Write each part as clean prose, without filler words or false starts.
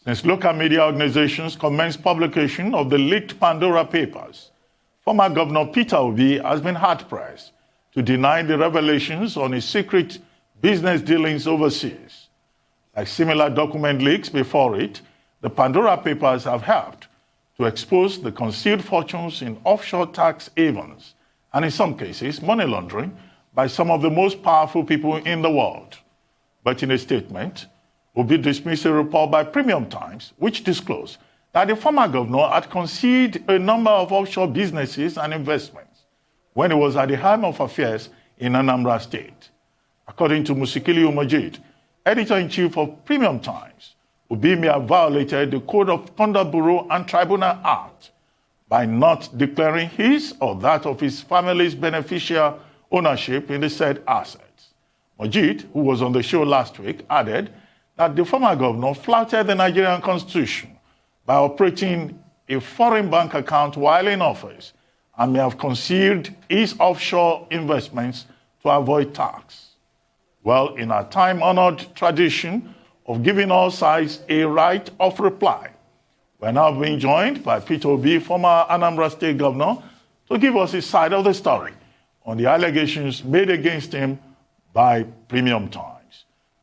Since local media organizations commenced publication of the leaked PANDORA papers, former Governor Peter Obi has been hard-pressed to deny the revelations on his secret business dealings overseas. Like similar document leaks before it, the PANDORA papers have helped to expose the concealed fortunes in offshore tax havens and, in some cases, money laundering by some of the most powerful people in the world. But in a statement, Obi dismissed a report by PremiumTimes, which disclosed that the former governor had concealed a number of offshore businesses and investments when he was at the helm of affairs in Anambra State. According to Musikili Umajid, editor-in-chief of PremiumTimes, Obi may have violated the Code of Conduct Bureau and Tribunal Act by not declaring his or that of his family's beneficial ownership in the said assets. Majid, who was on the show last week, added that the former governor flouted the Nigerian constitution by operating a foreign bank account while in office and may have concealed his offshore investments to avoid tax. Well, in our time-honored tradition of giving all sides a right of reply, we're now being joined by Peter Obi, former Anambra State Governor, to give us his side of the story on the allegations made against him by PremiumTimes.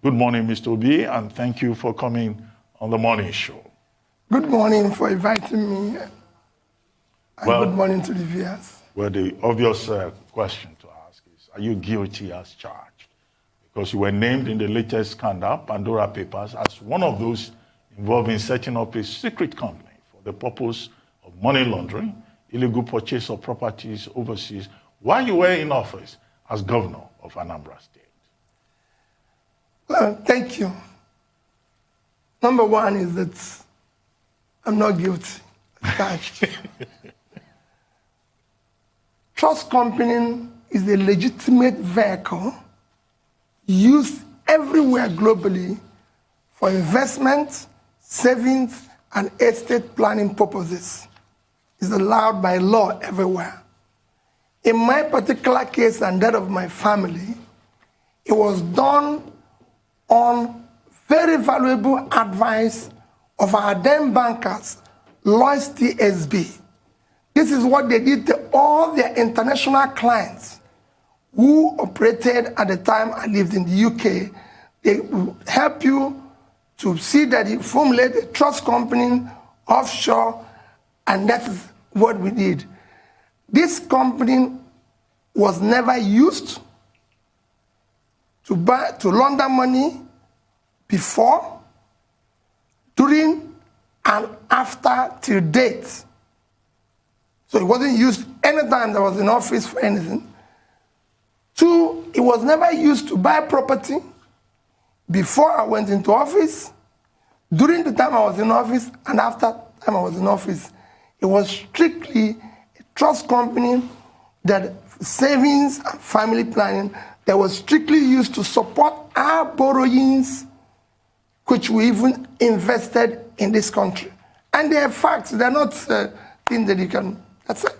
Good morning, Mr. Obi, and thank you for coming on the morning show. Good morning for inviting me, and good morning to the viewers. Well, the obvious question to ask is, are you guilty as charged? Because you were named in the latest scandal, PANDORA Papers, as one of those involved in setting up a secret company for the purpose of money laundering, illegal purchase of properties overseas, while you were in office as governor of Anambra State. Well, thank you. Number one is that I'm not guilty. Charged. Trust company is a legitimate vehicle used everywhere globally for investment, savings, and estate planning purposes. It's allowed by law everywhere. In my particular case and that of my family, it was done on very valuable advice of our then bankers, Lloyd's TSB. This is what they did to all their international clients who operated at the time I lived in the UK. They will help you to see that you formulate a trust company offshore, and that is what we did. This company was never used to launder money before, during, and after till date. So it wasn't used anytime I was in office for anything. Two, it was never used to buy property before I went into office, during the time I was in office, and after the time I was in office. It was strictly a trust company that savings and family planning that was strictly used to support our borrowings, which we even invested in this country. And they are facts, they're not things that you can, that's it.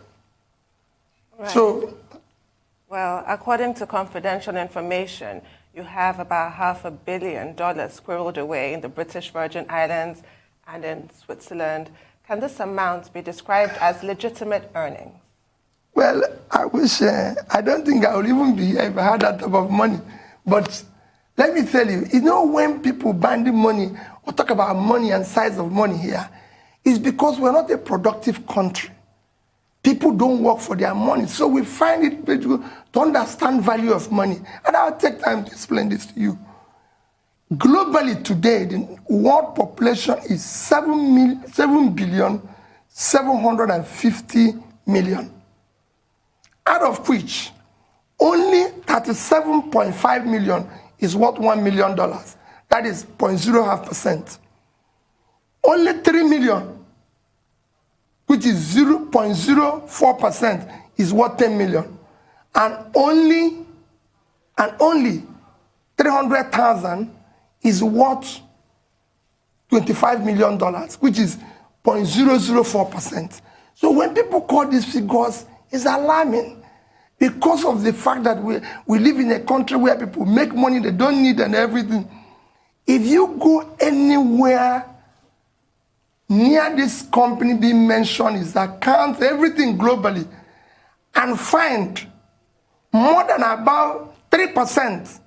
Right. So, well, according to confidential information, you have about $500 million squirreled away in the British Virgin Islands and in Switzerland. Can this amount be described as legitimate earnings? well, I wish, I don't think I would even be here if I had that type of money. But let me tell you, when people banding money or talk about money and size of money here, it's because we're not a productive country. People don't work for their money. So we find it difficult to understand value of money. And I'll take time to explain this to you. Globally today, the world population is 7,750,000,000, out of which only 37.5 million is worth $1 million. That is 0.05%. Only 3 million, which is 0.04%, is worth 10 million. And only 300,000 is worth $25 million, which is 0.004%. So when people call these figures, it's alarming because of the fact that we live in a country where people make money they don't need and everything. If you go anywhere near this company being mentioned, his accounts, everything globally, and find more than about 3%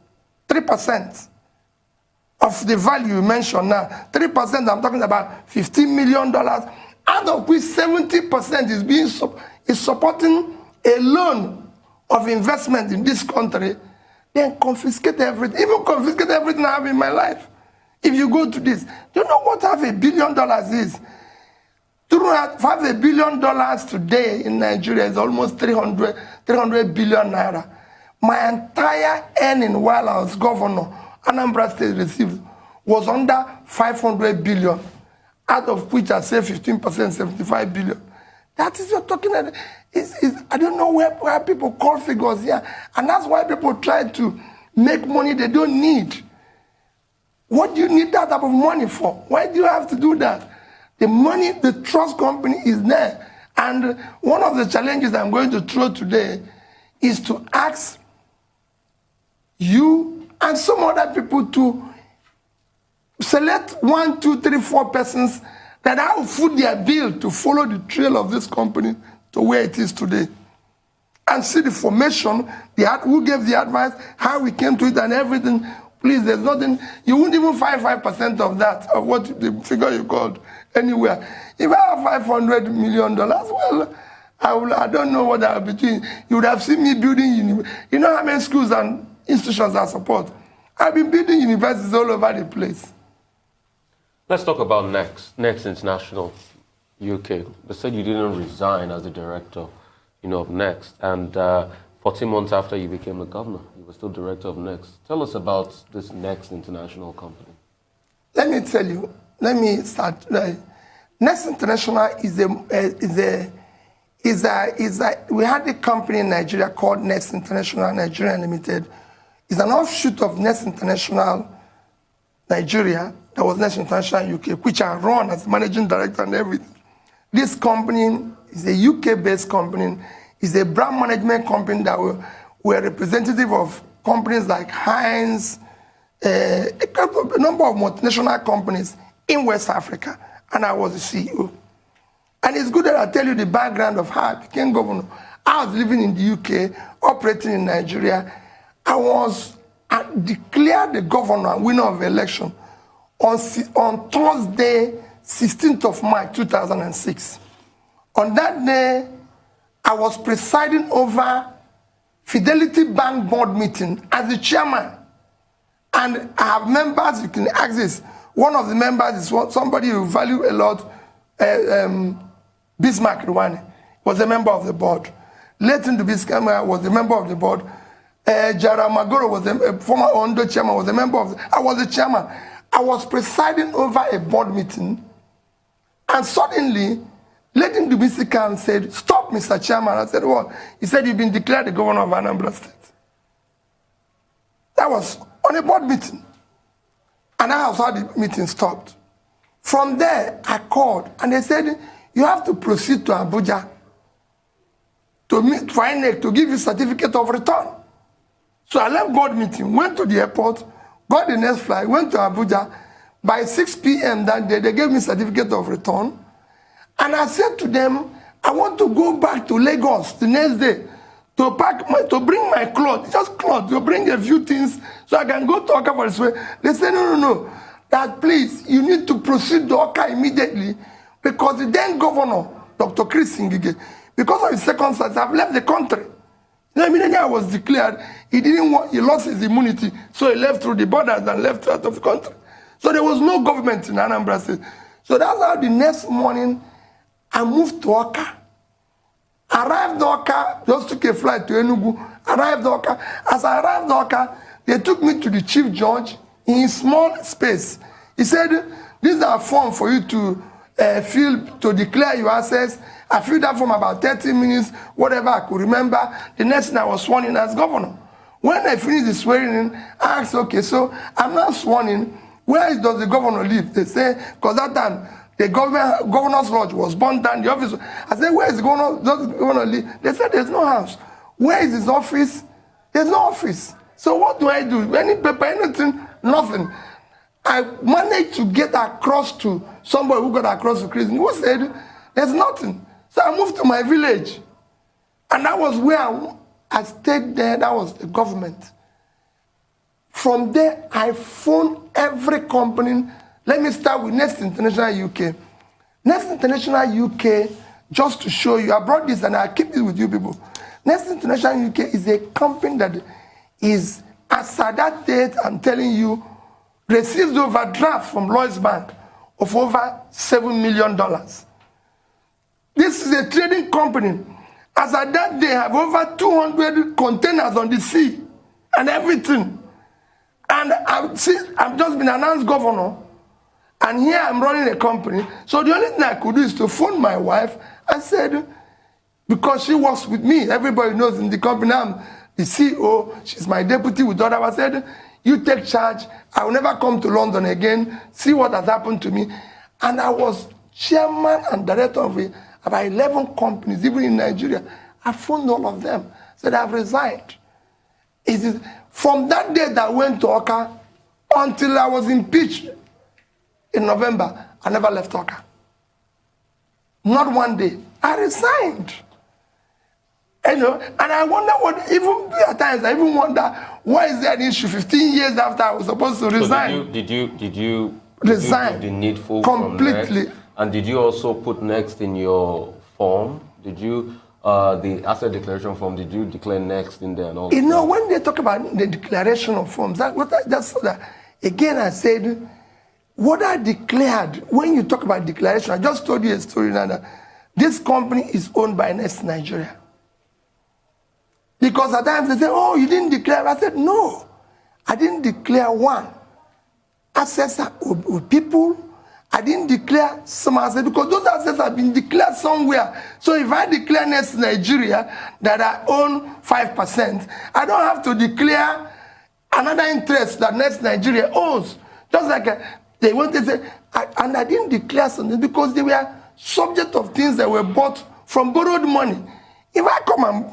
of the value you mentioned now. 3%, I'm talking about $15 million, out of which 70% is supporting a loan of investment in this country, then confiscate everything. Even confiscate everything I have in my life. If you go to this, do you know what $500 million is? $500 billion today in Nigeria is almost 300 billion naira. My entire earning while I was governor, Anambra State received, was under 500 billion, out of which I say 15%, 75 billion. That is, you're talking about, I don't know where people call figures here, and that's why people try to make money they don't need. What do you need that type of money for? Why do you have to do that? The money, the trust company is there. And one of the challenges I'm going to throw today is to ask you and some other people to select 1, 2, 3, 4 persons that have foot their bill to follow the trail of this company to where it is today. And see the formation, who gave the advice, how we came to it and everything. Please, there's nothing, you wouldn't even find 5% of that, of what the figure you called anywhere. If I have $500 million, well, I don't know what I'll be doing. You would have seen me building, you know how many schools and institutions I support? I've been building universities all over the place. Let's talk about Next International UK. They said you didn't resign as the director, of Next, and 14 months after you became the governor, you were still director of Next. Tell us about this Next International company. Let me tell you. Let me start. Next International we had a company in Nigeria called Next International Nigeria Limited. It's an offshoot of Next International Nigeria. That was Next International UK, which I run as managing director and everything. This company is a UK-based company. It's a brand management company that we're representative of companies like Heinz, a number of multinational companies in West Africa, and I was the CEO. And it's good that I tell you the background of how I became governor. I was living in the UK, operating in Nigeria. I declared the governor and winner of the election on Thursday, 16th of March, 2006. On that day, I was presiding over Fidelity Bank board meeting as the chairman. And I have members, you can ask this. One of the members is somebody you value a lot, Bismarck Rwani was a member of the board. Leighton Dubiskama was a member of the board. Jara Magoro was a former Ondo chairman, was a member of I was the chairman. I was presiding over a board meeting, and suddenly Leighton Dubiskama said, "Stop, Mr. Chairman." I said, "What?" He said, "You've been declared the governor of Anambra State." That was on a board meeting. And that was how the meeting stopped. From there, I called, and they said, "You have to proceed to Abuja to meet for INEC to give you certificate of return." So I left board meeting, went to the airport, got the next flight, went to Abuja. By 6 p.m. that day, they gave me certificate of return. And I said to them, I want to go back to Lagos the next day to bring my clothes, just clothes, to bring a few things so I can go to Oka for this way. They said, no, that please, you need to proceed to Oka immediately because the then governor, Dr. Chris Ngige, because of his circumstances, have left the country. Immediately I was declared, he lost his immunity, so he left through the borders and left out of the country. So there was no government in Anambra State. So that's how the next morning I moved to Oka. Arrived Oka, just took a flight to Enugu, arrived Oka. As I arrived Oka, they took me to the chief judge in a small space. He said, "These are forms for you to fill to declare your assets." I filled that form about 30 minutes, whatever I could remember. The next thing I was sworn in as governor. When I finished the swearing in, I asked, "Okay, so I'm not sworn in. Where does the governor live?" They say, because that time, the governor's lodge was burnt down, the office. I said, "Where is the governor? Does the governor live?" They said, "There's no house." "Where is his office?" "There's no office." So what do I do? Any paper, anything? Nothing. I managed to get across to somebody who got across to Chris, who said, there's nothing. So I moved to my village. And that was where I stayed there. That was the government. From there, I phoned every company. Let me start with Next International UK. Next International UK, just to show you, I brought this and I'll keep this with you people. Next International UK is a company that is, as at that date, I'm telling you, received overdraft from Lloyds Bank of over $7 million. This is a trading company. As at that day, have over 200 containers on the sea and everything. And I've just been announced governor, and here I'm running a company. So the only thing I could do is to phone my wife and said, because she works with me, everybody knows in the company, I'm the CEO, she's my deputy with other. I said, you take charge, I will never come to London again, see what has happened to me. And I was chairman and director of about 11 companies, even in Nigeria. I phoned all of them, said I've resigned. From that day that I went to Oka until I was impeached in November, I never left Oka. Not one day. I resigned. You know, and I wonder what, even at times, I even wonder, why is there an issue 15 years after I was supposed to resign? So did you resign? Did you do the needful completely. Next? And did you also put Next in your form? Did you, the asset declaration form, did you declare Next in there and all? You know, when they talk about the declaration of forms, again I said, what I declared, when you talk about declaration, I just told you a story now that this company is owned by Next Nigeria. Because at times they say, oh, you didn't declare. I said, no, I didn't declare one. Assets with people. I didn't declare some assets because those assets have been declared somewhere. So if I declare Next Nigeria that I own 5%, I don't have to declare another interest that Next Nigeria owns. Just like they want to say, and I didn't declare something because they were subject of things that were bought from borrowed money. If I come and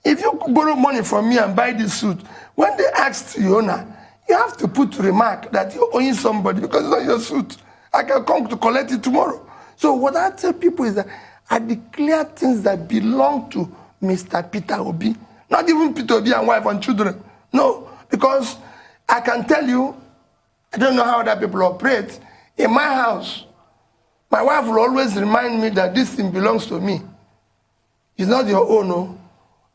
if you borrow money from me and buy this suit, when they ask the owner, you have to put remark that you're owing somebody because it's not your suit. I can come to collect it tomorrow. So what I tell people is that I declare things that belong to Mr. Peter Obi. Not even Peter Obi and wife and children. No, because I can tell you, I don't know how other people operate. In my house, my wife will always remind me that this thing belongs to me. It's not your own, no.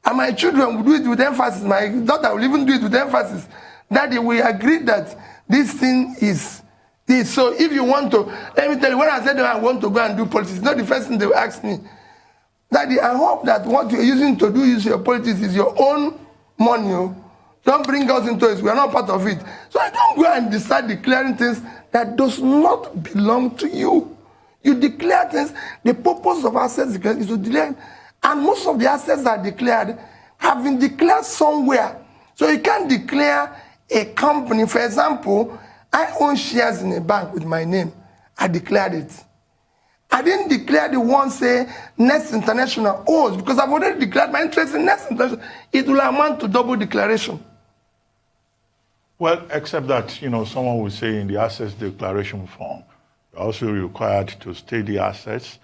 And my children will do it with emphasis. My daughter will even do it with emphasis. Daddy, we agree that this thing is this. So if you want to, let me tell you, when I said I want to go and do politics, it's not the first thing they will ask me. Daddy, I hope that what you're using to do use your politics is your own money. Don't bring us into it. We are not part of it. So I don't go and decide declaring things that does not belong to you. You declare things. The purpose of assets is to declare. And most of the assets that are declared have been declared somewhere. So you can't declare a company. For example, I own shares in a bank with my name. I declared it. I didn't declare the one, say, Next International owns, because I've already declared my interest in Next International. It will amount to double declaration. Well, except that, you know, someone would say in the assets declaration form, you're also required to state the assets,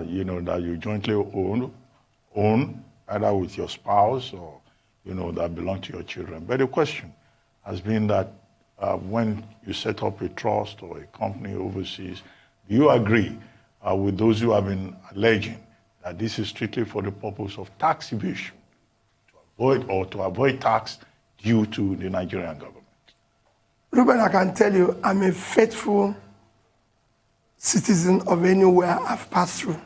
you know, that you jointly own, either with your spouse or, you know, that belong to your children. But the question has been that when you set up a trust or a company overseas, do you agree with those who have been alleging that this is strictly for the purpose of tax evasion, to avoid tax due to the Nigerian government? Ruben, I can tell you, I'm a faithful citizen of anywhere I've passed through.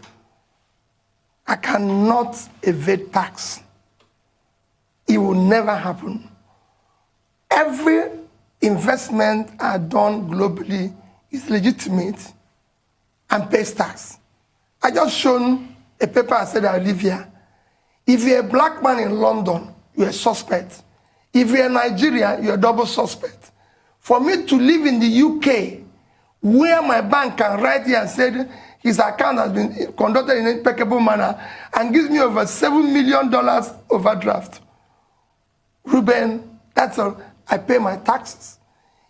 I cannot evade tax. It will never happen. Every investment I've done globally is legitimate and pays tax. I just shown a paper and said I live here. If you're a black man in London, you're a suspect. If you're a Nigerian, you're a double suspect. For me to live in the UK, where my bank can write here and say his account has been conducted in an impeccable manner and gives me over $7 million overdraft. Ruben, that's all. I pay my taxes.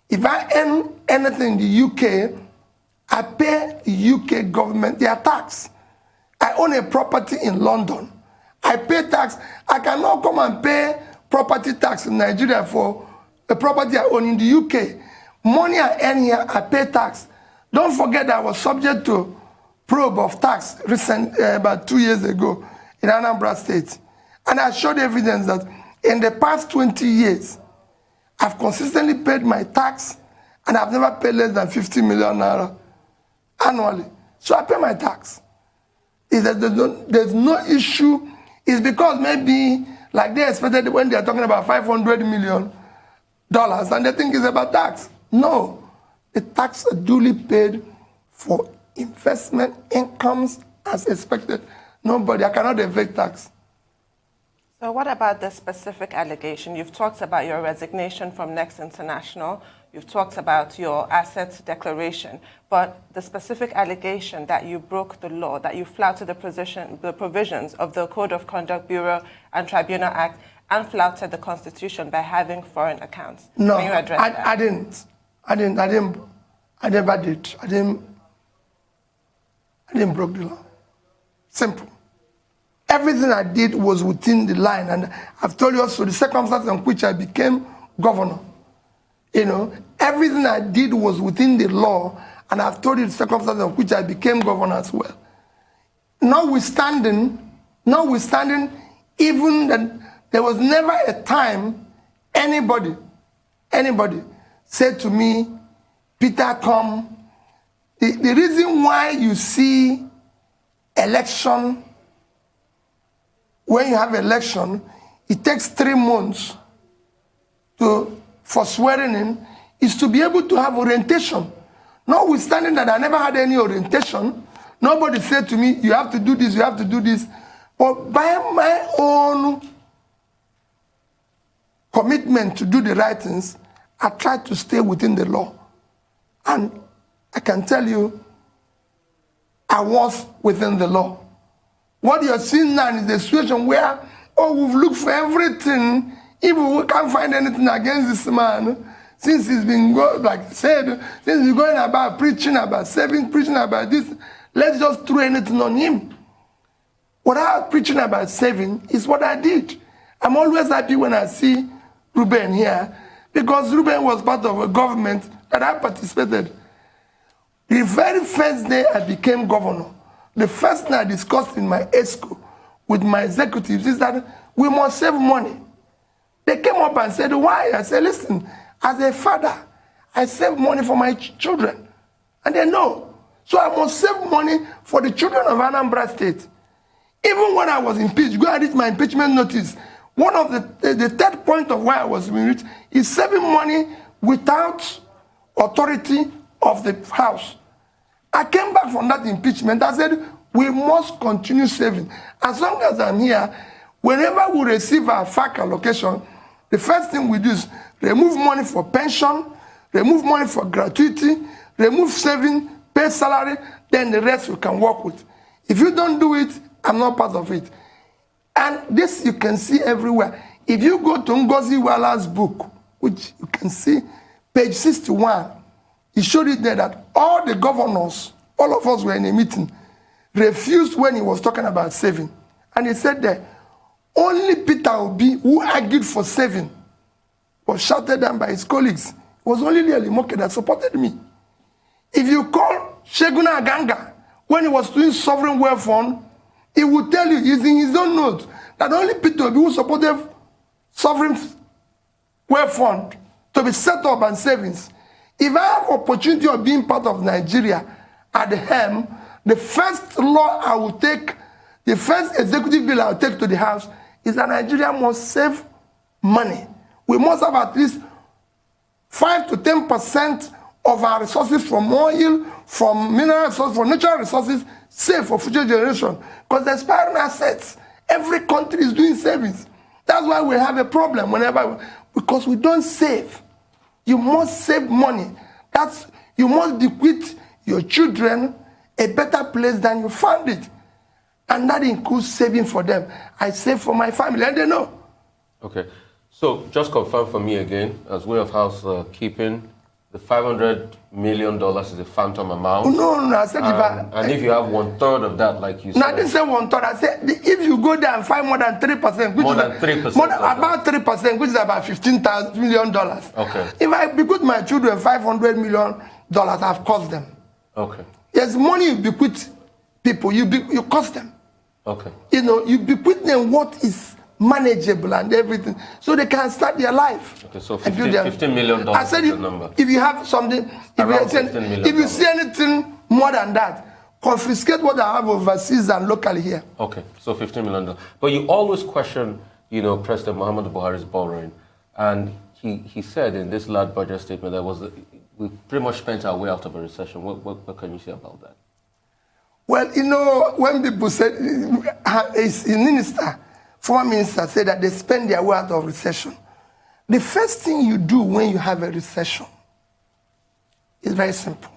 If I earn anything in the UK, I pay the UK government their tax. I own a property in London. I pay tax. I cannot come and pay property tax in Nigeria for a property I own in the UK. Money I earn here, I pay tax. Don't forget that I was subject to probe of tax about 2 years ago in Anambra State. And I showed evidence that in the past 20 years, I've consistently paid my tax and I've never paid less than 50 million naira annually. So I pay my tax. There's no issue. It's because maybe, like they expected when they're talking about $500 million, and they think it's about tax. No, the tax are duly paid for investment incomes as expected. Nobody, I cannot evade tax. So what about the specific allegation? You've talked about your resignation from Next International. You've talked about your assets declaration. But the specific allegation that you broke the law, that you flouted the provisions of the Code of Conduct Bureau and Tribunal Act, and flouted the Constitution by having foreign accounts. No, Can you address that? I didn't. I never did. I didn't break the law. Simple. Everything I did was within the line, and I've told you also the circumstances in which I became governor. You know, everything I did was within the law, and I've told you the circumstances in which I became governor as well. Notwithstanding, even that there was never a time anybody said to me, Peter, come. The reason why you see election, when you have election, it takes 3 months for swearing in, is to be able to have orientation. Notwithstanding that I never had any orientation, nobody said to me, you have to do this, you have to do this. But by my own commitment to do the right things, I tried to stay within the law. And I can tell you, I was within the law. What you're seeing now is the situation where, we've looked for everything. If we can't find anything against this man, since he's been, since he's going about preaching about saving, preaching about this, let's just throw anything on him. What I was preaching about saving is what I did. I'm always happy when I see Ruben here, because Ruben was part of a government that I participated. The very first day I became governor, the first thing I discussed in my ESCO with my executives is that we must save money. They came up and said, why? I said, listen, as a father, I save money for my children. And they know. So I must save money for the children of Anambra State. Even when I was impeached, go and read my impeachment notice. One of the third point of why I was impeached is saving money without authority of the House. I came back from that impeachment. I said, we must continue saving. As long as I'm here, whenever we receive our FAC allocation, the first thing we do is remove money for pension, remove money for gratuity, remove saving, pay salary, then the rest we can work with. If you don't do it, I'm not part of it. And this you can see everywhere. If you go to Ngozi Wala's book, which you can see, page 61, he showed it there that all the governors, all of us were in a meeting, refused when he was talking about saving. And he said that only Peter Obi, who argued for saving, was shouted down by his colleagues. It was only Lily Moke that supported me. If you call Sheguna Aganga, when he was doing sovereign wealth fund, he would tell you, he's in his own notes, that only Peter Obi who supported sovereign wealth fund to be set up and savings. If I have opportunity of being part of Nigeria at the helm, the first law I will take, the first executive bill I will take to the House is that Nigeria must save money. We must have at least 5 to 10% of our resources from oil, from mineral resources, from natural resources, saved for future generation. Because the expiring assets, every country is doing savings. That's why we have a problem because we don't save. You must save money. You must bequeath your children a better place than you found it. And that includes saving for them. I save for my family, and they know. Okay. So just confirm for me again, as way of housekeeping, the $500 million is a phantom amount. No, I said and if you have 1/3 of that, like you said. No, I didn't say 1/3. I said if you go there and find more than 3%, which about 3%, which is about $15 million. Okay. Okay. There's money you bequeath people, you cost them. Okay. You know, you bequeath them what is manageable and everything, so they can start their life. Okay, so $15 million I said is the number. If you have something, if you see anything more than that, confiscate what I have overseas and locally here. Okay, so $15 million. But you always question, you know, President Muhammadu Buhari's borrowing. And he said in this last budget statement that we pretty much spent our way out of a recession. What can you say about that? Well, you know, when people said, former minister said that they spend their way out of recession. The first thing you do when you have a recession is very simple.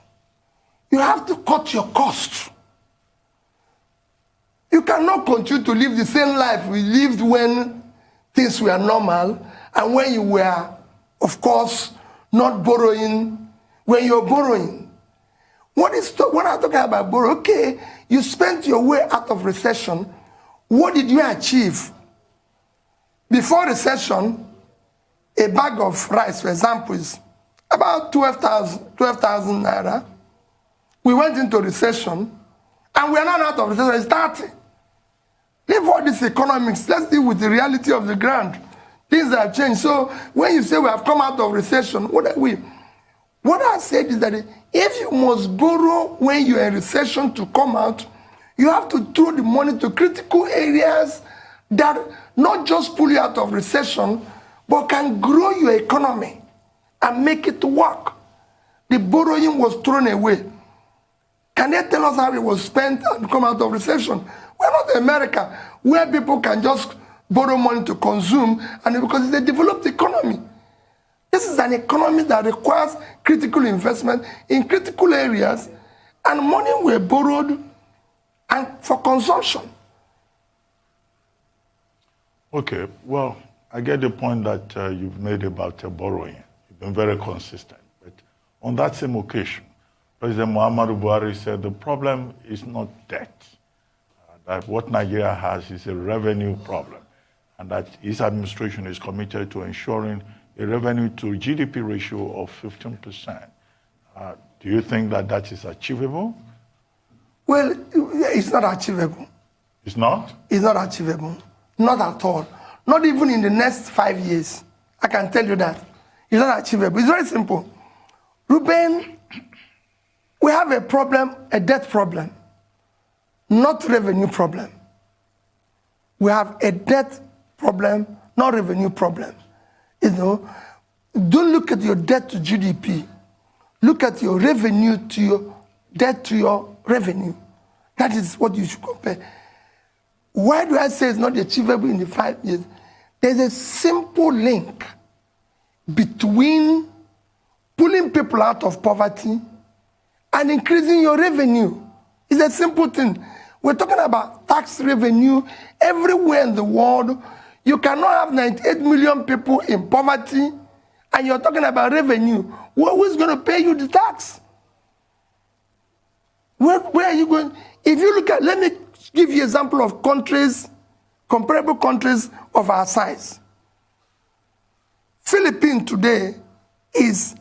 You have to cut your costs. You cannot continue to live the same life we lived when things were normal and when you were, of course, not borrowing, when you're borrowing. When I'm talking about borrow, okay, you spent your way out of recession. What did you achieve? Before recession, a bag of rice, for example, is about 12,000 naira. We went into recession, and we are not out of recession, it's 30. Leave all this economics, let's deal with the reality of the ground. Things have changed. So when you say we have come out of recession, what are we? What I said is that if you must borrow when you're in recession to come out, you have to throw the money to critical areas that not just pull you out of recession, but can grow your economy and make it work. The borrowing was thrown away. Can they tell us how it was spent and come out of recession? We're not America, where people can just borrow money to consume, and because it's a developed economy. This is an economy that requires critical investment in critical areas, and money were borrowed and for consumption. Okay, well, I get the point that you've made about borrowing. You've been very consistent. But on that same occasion, President Muhammadu Buhari said the problem is not debt, that what Nigeria has is a revenue problem, and that his administration is committed to ensuring a revenue to GDP ratio of 15%. Do you think that that is achievable? Well, it's not achievable. It's not? It's not achievable. Not at all. Not even in the next 5 years. I can tell you that. It's not achievable. It's very simple. Ruben, we have a problem, a debt problem, not revenue problem. We have a debt problem, not revenue problem. You know, don't look at your debt to GDP. Look at your revenue to your debt to your revenue. That is what you should compare. Why do I say it's not achievable in the 5 years? There's a simple link between pulling people out of poverty and increasing your revenue. It's a simple thing. We're talking about tax revenue everywhere in the world. You cannot have 98 million people in poverty, and you're talking about revenue. Who is going to pay you the tax? Where are you going? If you look at, let me give you an example of countries, comparable countries of our size. Philippines today is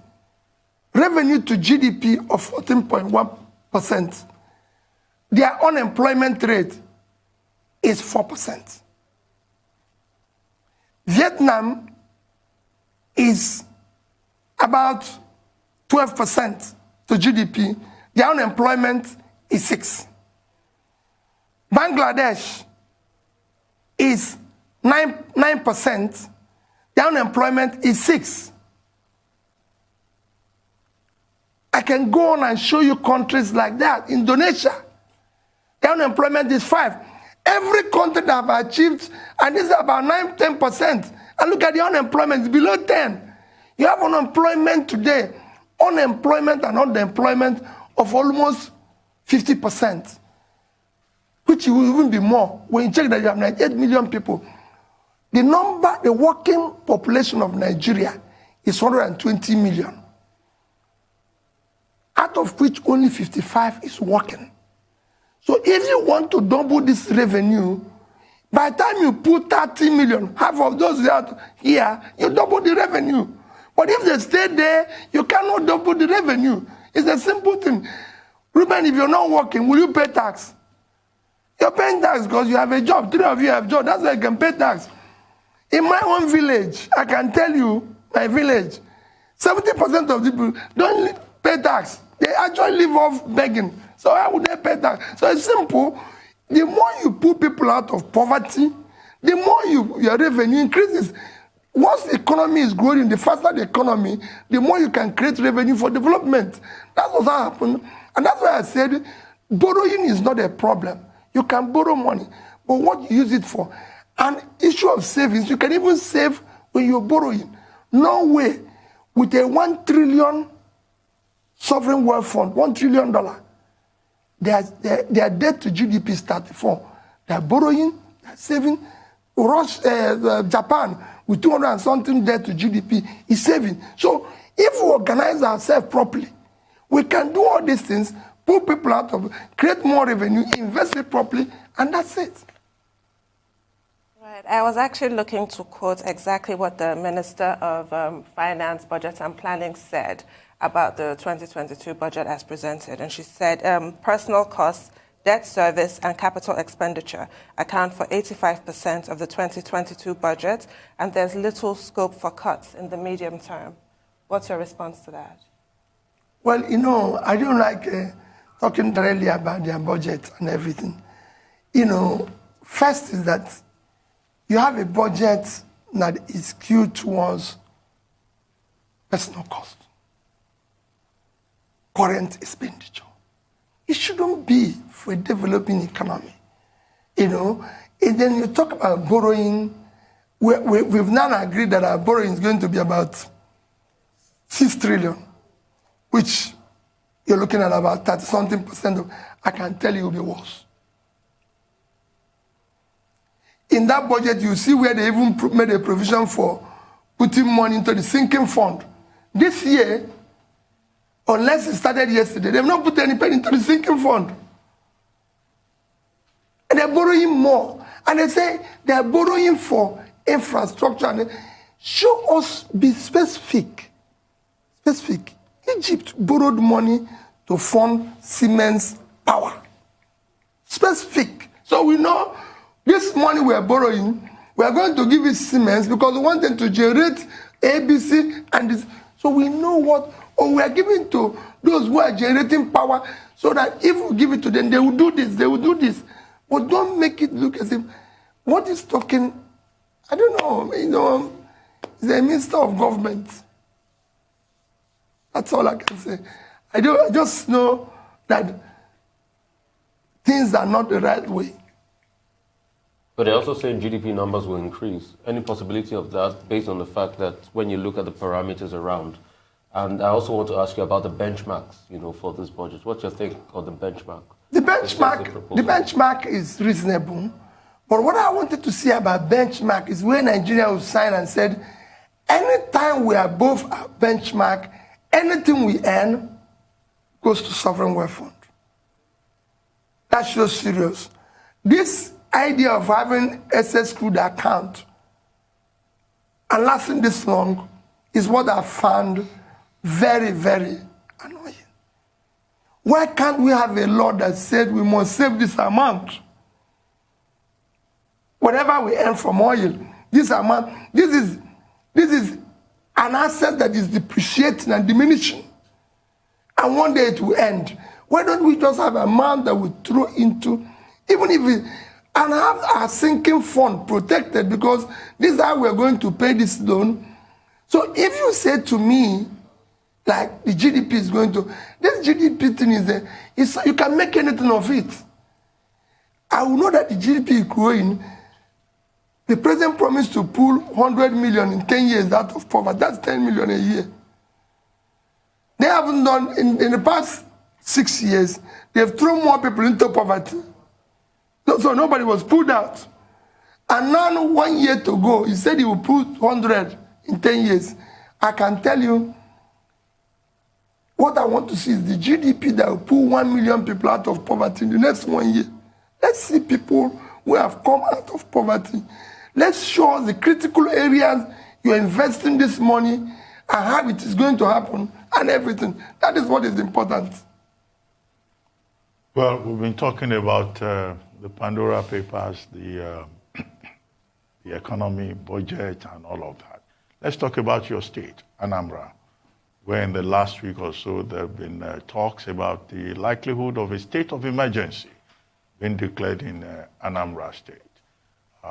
revenue to GDP of 14.1%. Their unemployment rate is 4%. Vietnam is about 12% to GDP. Their unemployment is 6%. Bangladesh is 9%. Their unemployment is 6%. I can go on and show you countries like that. Indonesia, their unemployment is 5%. Every country that have achieved, and this is about 9-10%. And look at the unemployment, it's below 10. You have unemployment today, unemployment and underemployment of almost 50%, which will even be more when you check that you have 98 million people. The working population of Nigeria is 120 million. out of which only 55 is working. So if you want to double this revenue, by the time you put 30 million, half of those that here, you double the revenue. But if they stay there, you cannot double the revenue. It's a simple thing. Ruben, if you're not working, will you pay tax? You're paying tax because you have a job. 3 of you have a job. That's why you can pay tax. In my own village, I can tell you, my village, 70% of people don't pay tax. They actually live off begging. So how would they pay tax? So it's simple. The more you put people out of poverty, the more your revenue increases. Once the economy is growing, the faster the economy, the more you can create revenue for development. That's what happened. And that's why I said borrowing is not a problem. You can borrow money, but what you use it for? An issue of savings, you can even save when you're borrowing. No way. With a 1 trillion sovereign wealth fund, $1 trillion, their debt to GDP is 34. They're borrowing, they're saving. Japan, with 200 and something debt to GDP, is saving. So if we organize ourselves properly, we can do all these things, pull people out of, create more revenue, invest it properly, and that's it. Right. I was actually looking to quote exactly what the Minister of Finance, Budget and Planning said about the 2022 budget as presented. And she said personal costs, debt service and capital expenditure account for 85% of the 2022 budget, and there's little scope for cuts in the medium term. What's your response to that? Well, you know, I don't like talking directly about their budget and everything. You know, first is that you have a budget that is skewed towards personal cost, current expenditure. It shouldn't be for a developing economy. You know, and then you talk about borrowing. We've now agreed that our borrowing is going to be about 6 trillion, which you're looking at about 30-something% of. I can tell you it will be worse. In that budget, you see where they even made a provision for putting money into the sinking fund. This year, unless it started yesterday, they've not put any penny into the sinking fund. And they're borrowing more. And they say they're borrowing for infrastructure. And show us, be specific. Specific. Egypt borrowed money to fund Siemens Power. Specific. So we know this money we're borrowing, we're going to give it Siemens because we want them to generate ABC and this. So we know what, or we are giving to those who are generating power so that if we give it to them, they will do this, they will do this. But don't make it look as if what is talking, I don't know, you know, the Minister of Government. That's all I can say. I just know that things are not the right way. But they're also saying GDP numbers will increase. Any possibility of that based on the fact that when you look at the parameters around? And I also want to ask you about the benchmarks, you know, for this budget. What's your take on the benchmark? The benchmark is reasonable. But what I wanted to say about benchmark is where Nigeria will sign and said, anytime we are above our benchmark, anything we earn goes to sovereign wealth fund. That's so serious. This idea of having SS crude account and lasting this long is what I found very, very annoying. Why can't we have a law that said we must save this amount? Whatever we earn from oil, this amount, this is an asset that is depreciating and diminishing. And one day it will end. Why don't we just have an amount that we throw into, even if it, and have our sinking fund protected, because this is how we're going to pay this loan. So if you say to me, like the GDP is going to, this GDP thing is there, you can make anything of it. I will know that the GDP is growing. The president promised to pull 100 million in 10 years out of poverty. That's 10 million a year. They haven't done, in the past 6 years, they've thrown more people into poverty. So nobody was pulled out. And now 1 year to go, he said he will put 100 in 10 years. I can tell you, what I want to see is the GDP that will pull 1 million people out of poverty in the next 1 year. Let's see people who have come out of poverty. Let's show the critical areas you're investing this money and how it is going to happen and everything. That is what is important. Well, we've been talking about the PANDORA papers, the economy, budget, and all of that. Let's talk about your state, Anambra, where in the last week or so there have been talks about the likelihood of a state of emergency being declared in Anambra State.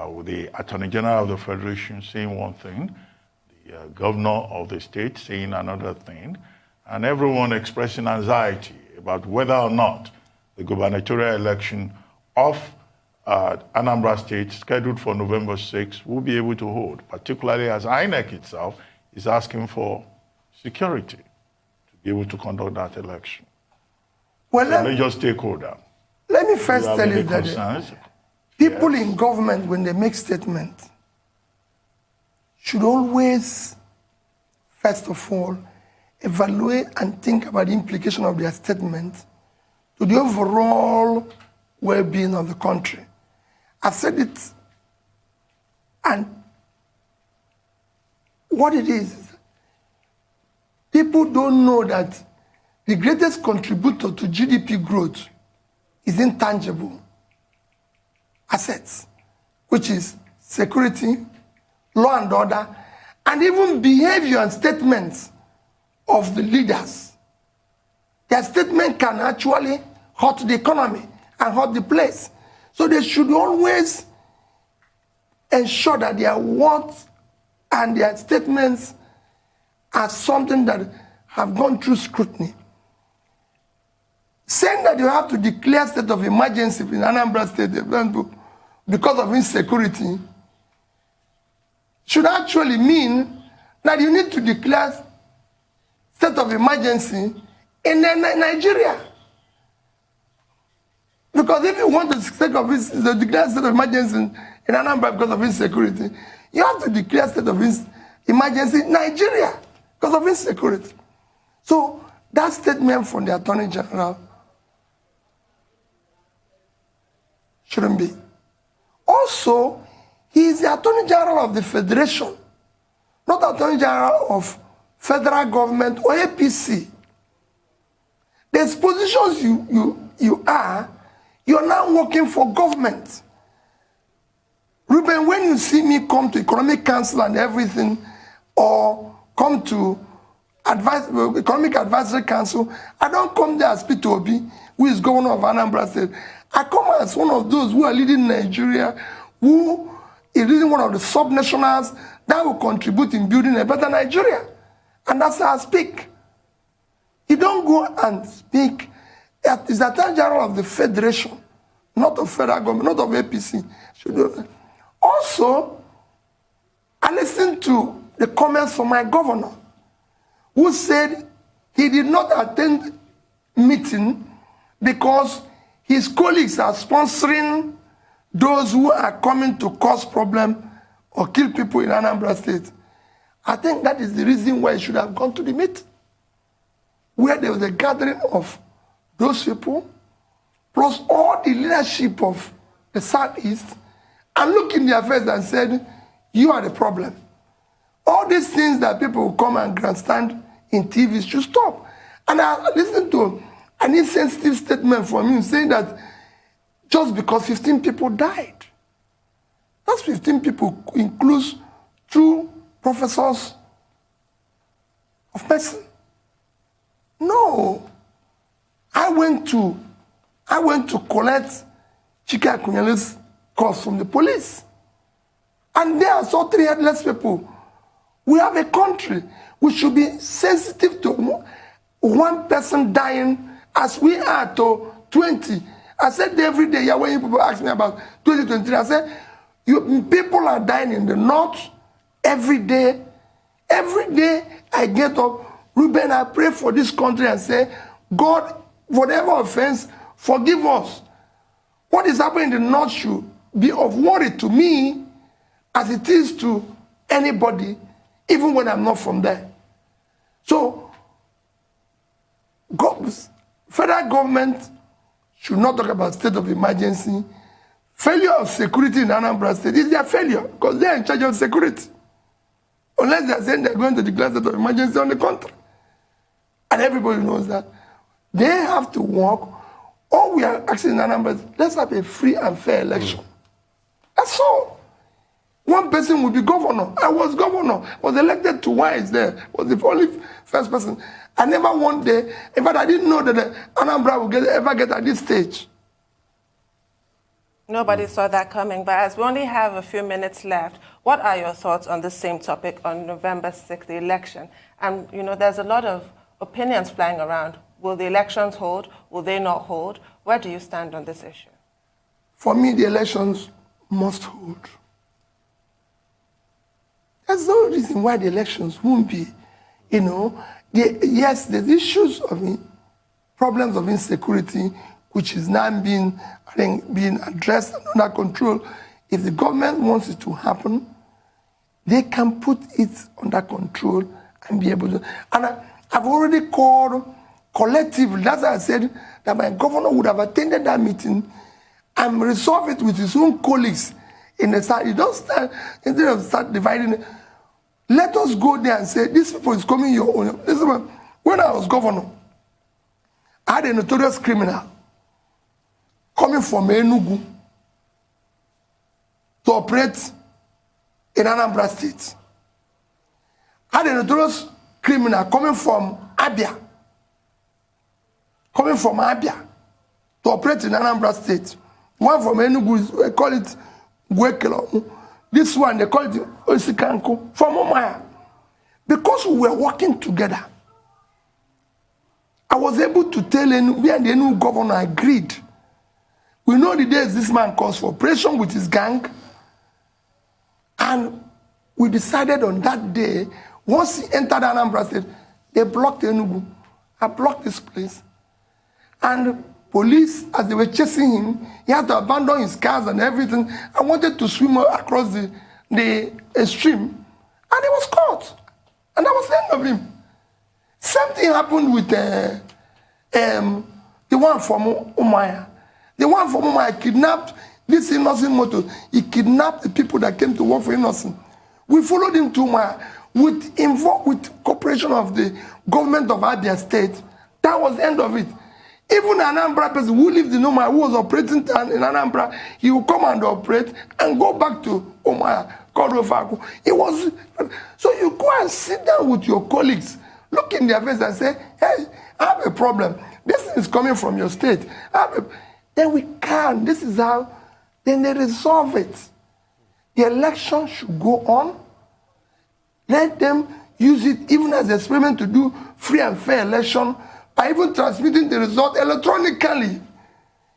With the Attorney General of the Federation saying one thing, the Governor of the state saying another thing, and everyone expressing anxiety about whether or not the gubernatorial election of Anambra State, scheduled for November 6th, will be able to hold, particularly as INEC itself is asking for security to be able to conduct that election. Well, so major stakeholder. Let me first tell you that people yes. in government, when they make statements, should always, first of all, evaluate and think about the implication of their statement to the overall well-being of the country. I've said it, and what it is, people don't know that the greatest contributor to GDP growth is intangible assets, which is security, law and order, and even behavior and statements of the leaders. Their statement can actually hurt the economy and hurt the place. So they should always ensure that their words and their statements are something that have gone through scrutiny. Saying that you have to declare state of emergency in Anambra State because of insecurity should actually mean that you need to declare state of emergency in Nigeria. Because if you want to declare state of emergency in Anambra because of insecurity, you have to declare state of emergency in Nigeria because of insecurity. So that statement from the Attorney General shouldn't be. Also, he is the Attorney General of the Federation, not Attorney General of federal government or APC. There's positions you are now working for government. Ruben, when you see me come to Economic Council and everything, or come to Economic Advisory Council, I don't come there as Peter Obi, who is Governor of Anambra State. I come as one of those who are leading Nigeria, who is leading one of the sub-nationals that will contribute in building a better Nigeria. And that's how I speak. You don't go and speak. It's the Attorney General of the Federation, not of federal government, not of APC. Also, I listened to the comments from my governor, who said he did not attend meeting because his colleagues are sponsoring those who are coming to cause problem or kill people in Anambra State. I think that is the reason why he should have gone to the meeting, where there was a gathering of those people, plus all the leadership of the Southeast, and look in their face and said, you are the problem. All these things that people will come and grandstand in TV should stop. And I listened to an insensitive statement from him saying that just because 15 people died, that's 15 people includes 2 professors of medicine. No. I went to collect Chika Akunyele's calls from the police. And there I saw 3 headless people. We have a country. We should be sensitive to 1 person dying as we are to 20. I said every day, when people ask me about 2023, I said, people are dying in the north every day. Every day I get up, Ruben, I pray for this country and say, God, whatever offense, forgive us. What is happening in the north should be of worry to me as it is to anybody, even when I'm not from there. So, federal government should not talk about state of emergency. Failure of security in Anambra State is their failure because they are in charge of security. Unless they are saying they are going to declare state of emergency on the country. And everybody knows that. They have to work. All we are asking in Anambra is let's have a free and fair election. That's all. One person will be governor. I was governor. I was elected twice there. I was the only first person. I never one day, in fact, I didn't know that Anambra would ever get at this stage. Nobody saw that coming, but as we only have a few minutes left, what are your thoughts on the same topic on November 6th, the election? And, you know, there's a lot of opinions flying around. Will the elections hold? Will they not hold? Where do you stand on this issue? For me, the elections must hold. There's no reason why the elections won't be. You know, yes, there's issues of problems of insecurity, which is now being addressed and under control. If the government wants it to happen, they can put it under control and be able to. And I've already called collectively. That's why I said that my governor would have attended that meeting and resolved it with his own colleagues in the south. You don't start, instead of start dividing it, let us go there and say, this people is coming your own. Listen, when I was governor, I had a notorious criminal coming from Enugu to operate in Anambra State. I had a notorious criminal coming from Abia to operate in Anambra State. One from Enugu, they call it Gwekelo. This one, they call it Osikanko from Omaya. Because we were working together, I was able to tell we and the new governor agreed. We know the days this man calls for operation with his gang. And we decided on that day, once he entered Anambra State, they blocked Enugu. I blocked this place. And police, as they were chasing him, he had to abandon his cars and everything. I wanted to swim across the stream. And he was caught. And that was the end of him. Same thing happened with the one from Umaya. The one from Umaya kidnapped this innocent motor. He kidnapped the people that came to work for innocent. We followed him to Umaya with cooperation of the government of Abia State. That was the end of it. Even an Anambra person who lived in Umaya, who was operating in Anambra, he would come and operate and go back to Umaya, called Ofaku. It was so you go and sit down with your colleagues, look in their face and say, hey, I have a problem. This thing is coming from your state. Then we can. This is how. Then they resolve it. The election should go on. Let them use it even as an experiment to do free and fair election by even transmitting the result electronically.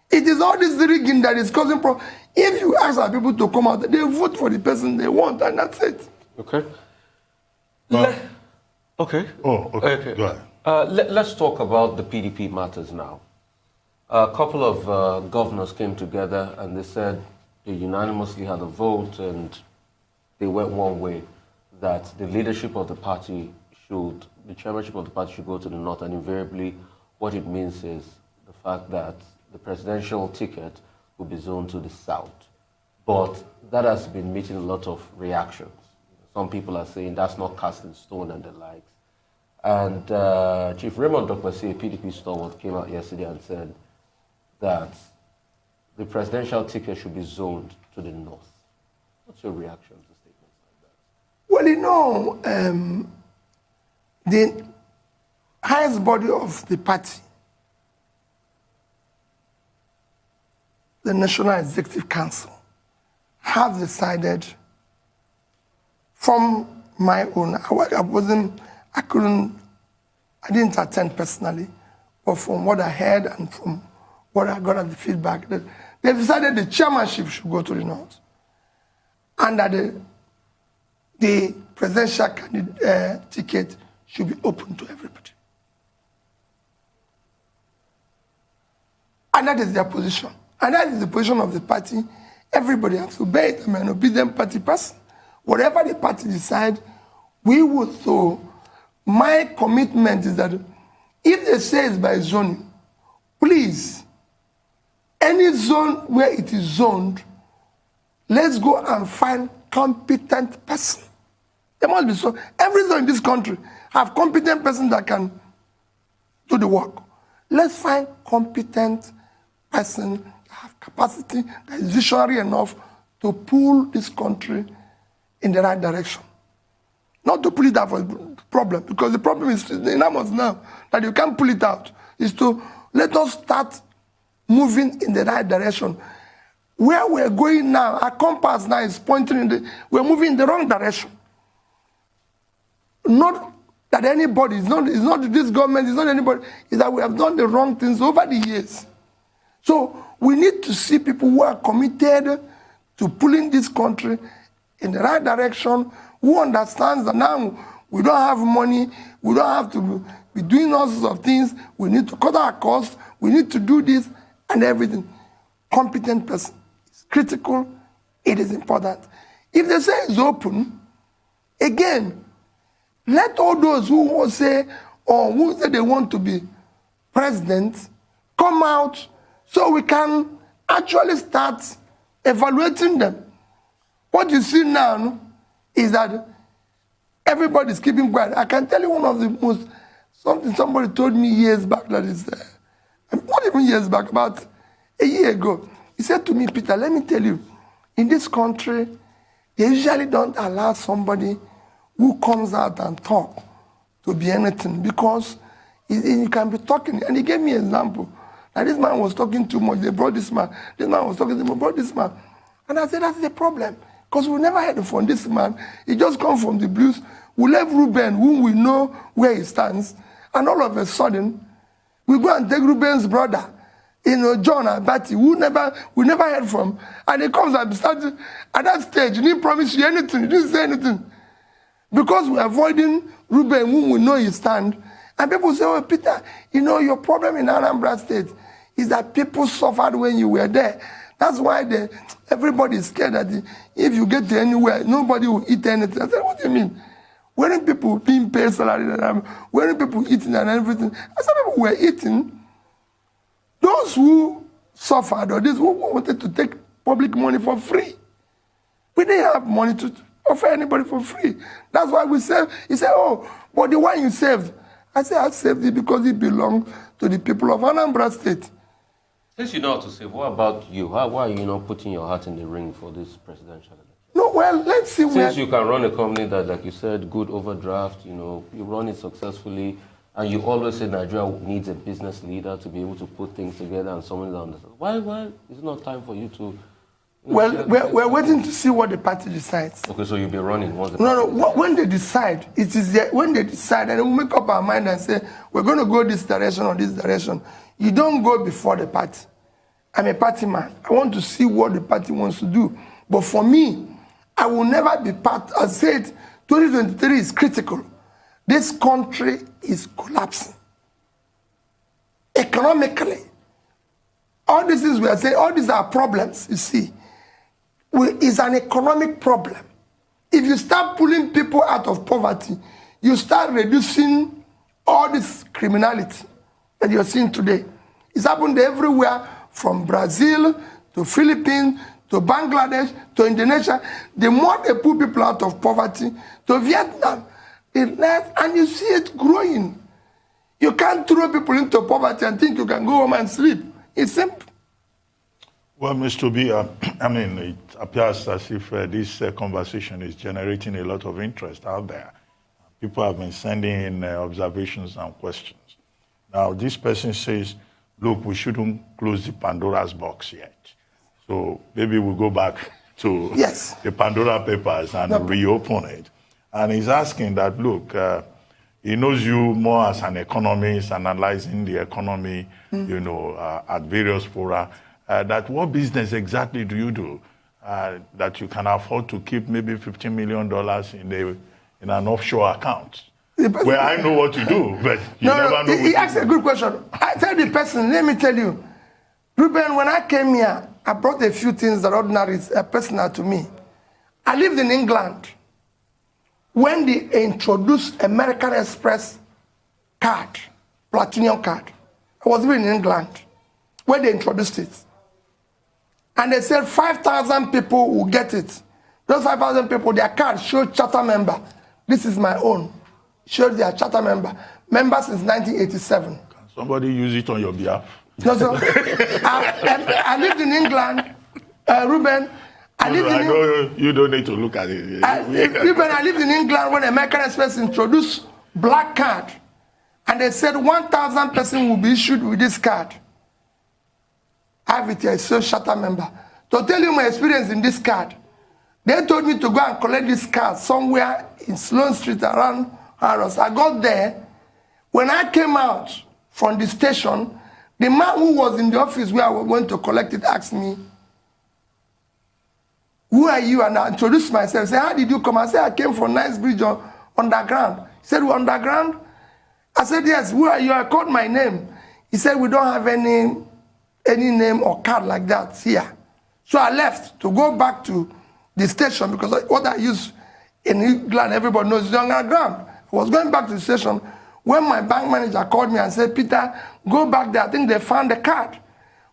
It is all this rigging that is causing problems. If you ask our people to come out, they vote for the person they want, and that's it. Okay. Okay. Oh, okay. Go ahead. Let's talk about the PDP matters now. A couple of governors came together and they said they unanimously had a vote and they went one way, that the leadership of the party should, the chairmanship of the party should go to the north, and invariably what it means is the fact that the presidential ticket will be zoned to the south. But that has been meeting a lot of reactions. Some people are saying that's not cast in stone and the likes. And Chief Raymond Dokpesi, a PDP stalwart, came out yesterday and said that the presidential ticket should be zoned to the north. What's your reaction to statements like that? Well, you know, the highest body of the party, the National Executive Council, have decided from my own, I didn't attend personally, but from what I heard and from what I got as the feedback, that they decided the chairmanship should go to the north, and that the presidential ticket should be open to everybody. And that is their position. And that is the position of the party. Everybody has to obey it. I'm an obedient party person. Whatever the party decides, we will. So my commitment is that If they say it's by zoning, please, any zone where it is zoned, let's go and find competent person. There must be so. Every zone in this country have competent person that can do the work. Let's find competent person that have capacity, that is visionary enough to pull this country in the right direction. Not to pull it out for the problem, because the problem is enormous now, that you can't pull it out. Is to let us start moving in the right direction. Where we're going now, our compass now is pointing we're moving in the wrong direction. Not that anybody, it's not this government, it's not anybody, it's that we have done the wrong things over the years. So we need to see people who are committed to pulling this country in the right direction, who understands that now we don't have money, we don't have to be doing all sorts of things, we need to cut our costs, we need to do this and everything. Competent person is critical, it is important. If they say it's open, again, let all those who say, or who say they want to be president, come out so we can actually start evaluating them. What you see now is that everybody is keeping quiet. I can tell you one of the most, something somebody told me years back, that is, not even years back, about a year ago. He said to me, Peter, let me tell you, in this country, they usually don't allow somebody who comes out and talk to be anything, because you can be talking. And he gave me an example. That this man was talking too much. They brought this man. This man was talking too much. Brought this man. And I said, that's the problem. Because we never heard from this man. He just comes from the blues. We left Reuben, whom we know where he stands. And all of a sudden, we go and take Reuben's brother, John and Betty, we never heard from. And he comes and starts at that stage. He didn't promise you anything. He didn't say anything. Because we're avoiding Reuben, whom we know he stands. And people say, oh, Peter, your problem in Anambra State is that people suffered when you were there. That's why everybody is scared that if you get to anywhere, nobody will eat anything. I said, what do you mean? Weren't people being paid salary? Weren't people eating and everything? I said, people were eating. Those who suffered, or those who wanted to take public money for free, we didn't have money to offer anybody for free. That's why we saved. He said, oh, but the one you saved, I said, I saved it because it belonged to the people of Anambra State. Since you know how to save, what about you? Why are you not putting your hat in the ring for this presidential election? No, well, let's see. Since you can run a company that, like you said, good overdraft, you run it successfully, and you always say Nigeria needs a business leader to be able to put things together and someone that understands. Why is it not time for you to... Well, we're waiting to see what the party decides. Okay, so you'll be running once the party decides. When they decide, it is when they decide, and we make up our mind and say, we're going to go this direction or this direction. You don't go before the party. I'm a party man. I want to see what the party wants to do. But for me, I will never be part. I said, 2023 is critical. This country is collapsing. Economically. All these things we are saying, all these are problems, you see. It's an economic problem. If you start pulling people out of poverty, you start reducing all this criminality that you're seeing today. It's happened everywhere, from Brazil to Philippines to Bangladesh to Indonesia. The more they pull people out of poverty to Vietnam, and you see it growing. You can't throw people into poverty and think you can go home and sleep. It's simple. Well, Mr. B, it appears as if this conversation is generating a lot of interest out there. People have been sending in observations and questions. Now, this person says, look, we shouldn't close the Pandora's box yet. So maybe we'll go back to the Pandora Papers and reopen it. And he's asking that, look, he knows you more as an economist, analyzing the economy, at various fora. That what business exactly do you do that you can afford to keep maybe $15 million in an offshore account? Well, I know what you do, but you never know. He asked a good question. I tell the person, let me tell you, Reuben, when I came here, I brought a few things that ordinary is personal to me. I lived in England when they introduced American Express card. platinum card. I was even in England when they introduced it. And they said 5,000 people will get it. Those 5,000 people, their card showed charter member. This is my own. Showed their charter member. Member since 1987. Can somebody use it on your behalf? No, so, I lived in England, Ruben. You don't need to look at it. Ruben, I lived in England when American Express introduced black card. And they said 1,000 persons will be issued with this card. I have it here, it's so charter member. To tell you my experience in this card, they told me to go and collect this card somewhere in Sloane Street around Harrods. I got there. When I came out from the station, the man who was in the office where I was going to collect it asked me, "Who are you?" And I introduced myself. He said, "How did you come?" I said, "I came from Knightsbridge underground." He said, "We're underground?" I said, "Yes." "Who are you?" I called my name. He said, "We don't have any name or card like that here." So I left to go back to the station because what I use in England, everybody knows is underground. I was going back to the station when my bank manager called me and said, "Peter, go back there. I think they found the card."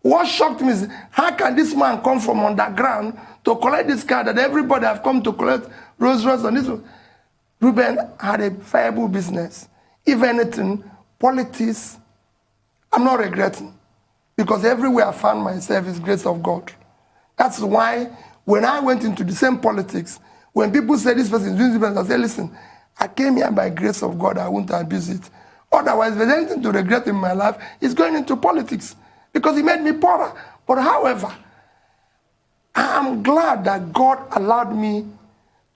What shocked me is, how can this man come from underground to collect this card that everybody have come to collect Rolls Royce on this one? Ruben had a viable business. If anything, politics, I'm not regretting. Because everywhere I found myself is grace of God. That's why when I went into the same politics, when people say this person is doing this, I say, "Listen, I came here by grace of God. I won't abuse it. Otherwise, if there's anything to regret in my life, it's going into politics because it made me poorer." But however, I'm glad that God allowed me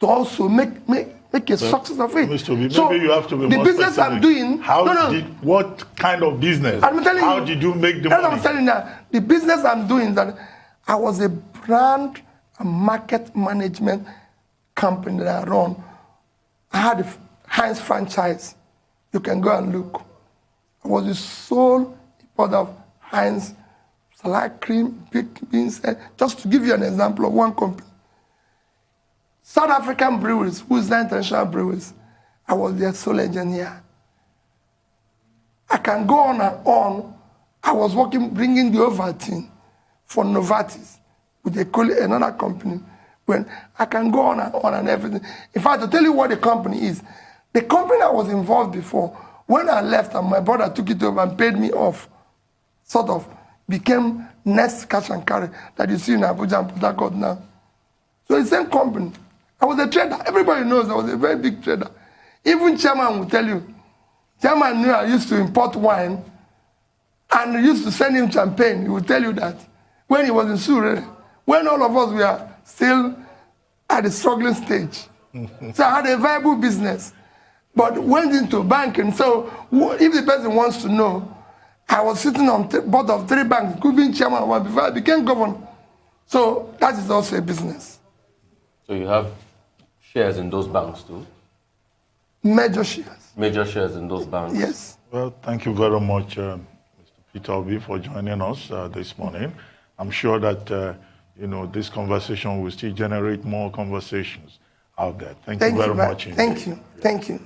to also make a success of it. Mr. B, so maybe you have to be the more business specific. I'm doing. What kind of business? I'm telling How you, did you make the that's money? what I'm telling you now. The business I'm doing that I was a brand and market management company that I run. I had a Heinz franchise. You can go and look. I was the sole importer of Heinz salad cream, baked beans. Just to give you an example of one company. South African breweries, who's the international breweries, I was their sole engineer. I can go on and on. I was working, bringing the Ovaltine for Novartis with another company. When I can go on and everything. In fact, to tell you what the company is, the company I was involved before, when I left and my brother took it over and paid me off, sort of became Next Cash and Carry that you see in Abuja and Port Harcourt now. So it's the same company. I was a trader. Everybody knows I was a very big trader. Even chairman will tell you. Chairman knew I used to import wine and used to send him champagne. He will tell you that when he was in Surrey, when all of us were still at the struggling stage. So I had a viable business, but went into banking. So if the person wants to know, I was sitting on board of 3 banks, could be chairman of one before I became governor. So that is also a business. So you have shares in those banks too? Major shares. Major shares in those banks? Yes. Well, thank you very much, Mr. Peter Obi, for joining us this morning. I'm sure that this conversation will still generate more conversations out there. Thank you very much. Thank you. Thank you.